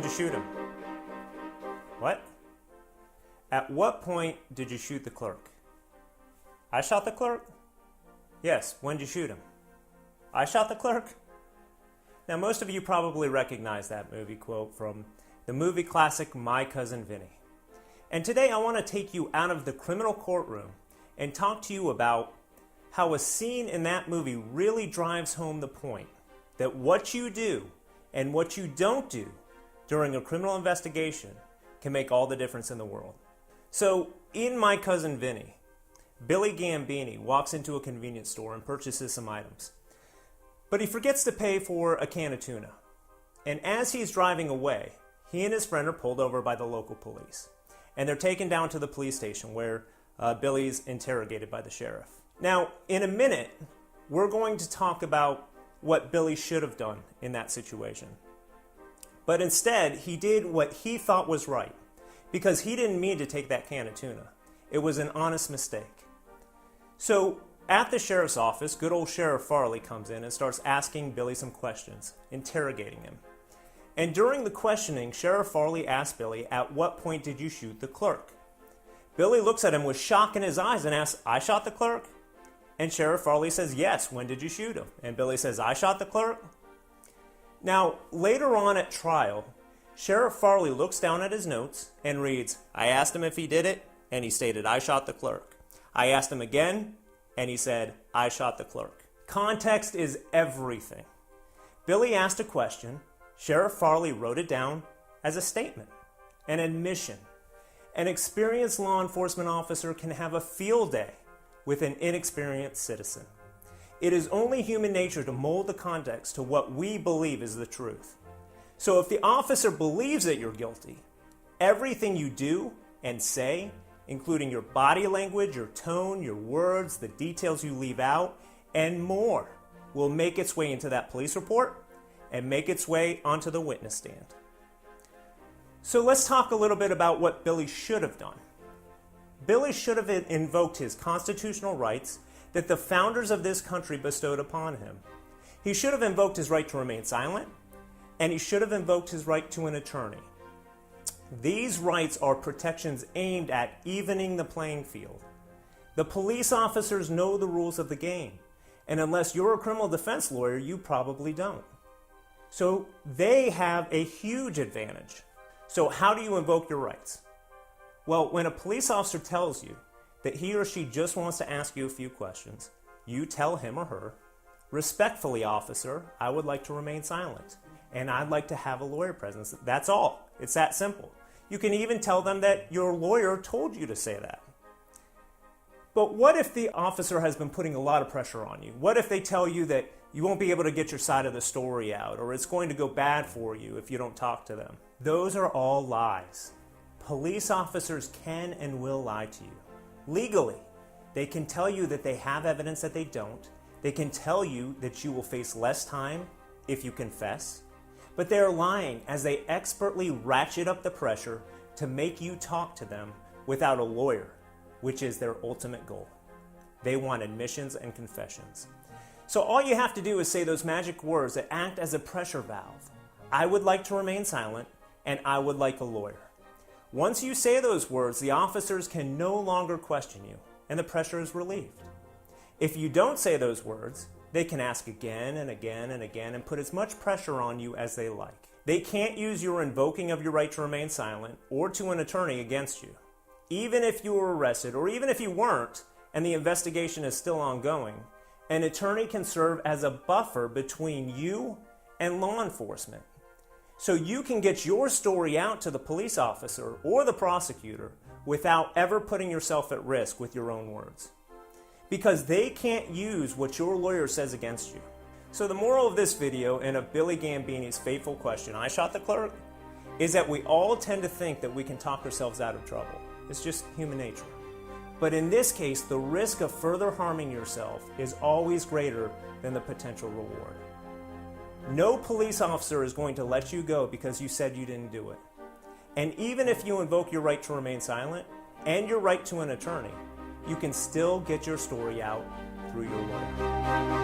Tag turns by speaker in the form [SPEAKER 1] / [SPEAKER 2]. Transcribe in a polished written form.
[SPEAKER 1] When'd you shoot him? What? At what point did you shoot the clerk? I shot the clerk? Yes, when'd you shoot him? I shot the clerk? Now, most of you probably recognize that movie quote from the movie classic My Cousin Vinny. And today I want to take you out of the criminal courtroom and talk to you about how a scene in that movie really drives home the point that what you do and what you don't do during a criminal investigation can make all the difference in the world. So, in My Cousin Vinny, Billy Gambini walks into a convenience store and purchases some items. But he forgets to pay for a can of tuna. And as he's driving away, he and his friend are pulled over by the local police. And they're taken down to the police station where Billy's interrogated by the sheriff. Now, in a minute, we're going to talk about what Billy should have done in that situation. But instead, he did what he thought was right, because he didn't mean to take that can of tuna. It was an honest mistake. So, at the sheriff's office, good old Sheriff Farley comes in and starts asking Billy some questions, interrogating him. And during the questioning, Sheriff Farley asks Billy, "At what point did you shoot the clerk?" Billy looks at him with shock in his eyes and asks, "I shot the clerk?" And Sheriff Farley says, "Yes, when did you shoot him?" And Billy says, "I shot the clerk?" Now, later on at trial, Sheriff Farley looks down at his notes and reads, "I asked him if he did it, and he stated, 'I shot the clerk.' I asked him again, and he said, 'I shot the clerk.'" Context is everything. Billy asked a question. Sheriff Farley wrote it down as a statement, an admission. An experienced law enforcement officer can have a field day with an inexperienced citizen. It is only human nature to mold the context to what we believe is the truth. So if the officer believes that you're guilty, everything you do and say, including your body language, your tone, your words, the details you leave out, and more, will make its way into that police report and make its way onto the witness stand. So let's talk a little bit about what Billy should have done. Billy should have invoked his constitutional rights that the founders of this country bestowed upon him. He should have invoked his right to remain silent, and he should have invoked his right to an attorney. These rights are protections aimed at evening the playing field. The police officers know the rules of the game, and unless you're a criminal defense lawyer, you probably don't. So they have a huge advantage. So how do you invoke your rights? Well, when a police officer tells you that he or she just wants to ask you a few questions, you tell him or her, "Respectfully, officer, I would like to remain silent, and I'd like to have a lawyer present." That's all. It's that simple. You can even tell them that your lawyer told you to say that. But what if the officer has been putting a lot of pressure on you? What if they tell you that you won't be able to get your side of the story out, or it's going to go bad for you if you don't talk to them? Those are all lies. Police officers can and will lie to you. Legally, they can tell you that they have evidence that they don't. They can tell you that you will face less time if you confess. But they are lying as they expertly ratchet up the pressure to make you talk to them without a lawyer, which is their ultimate goal. They want admissions and confessions. So all you have to do is say those magic words that act as a pressure valve. "I would like to remain silent," and "I would like a lawyer." Once you say those words, the officers can no longer question you, and the pressure is relieved. If you don't say those words, they can ask again and again and again and put as much pressure on you as they like. They can't use your invoking of your right to remain silent or to an attorney against you. Even if you were arrested, or even if you weren't, and the investigation is still ongoing, an attorney can serve as a buffer between you and law enforcement. So you can get your story out to the police officer or the prosecutor without ever putting yourself at risk with your own words. Because they can't use what your lawyer says against you. So the moral of this video and of Billy Gambini's fateful question, "I shot the clerk?" is that we all tend to think that we can talk ourselves out of trouble. It's just human nature. But in this case, the risk of further harming yourself is always greater than the potential reward. No police officer is going to let you go because you said you didn't do it. And even if you invoke your right to remain silent and your right to an attorney, you can still get your story out through your lawyer.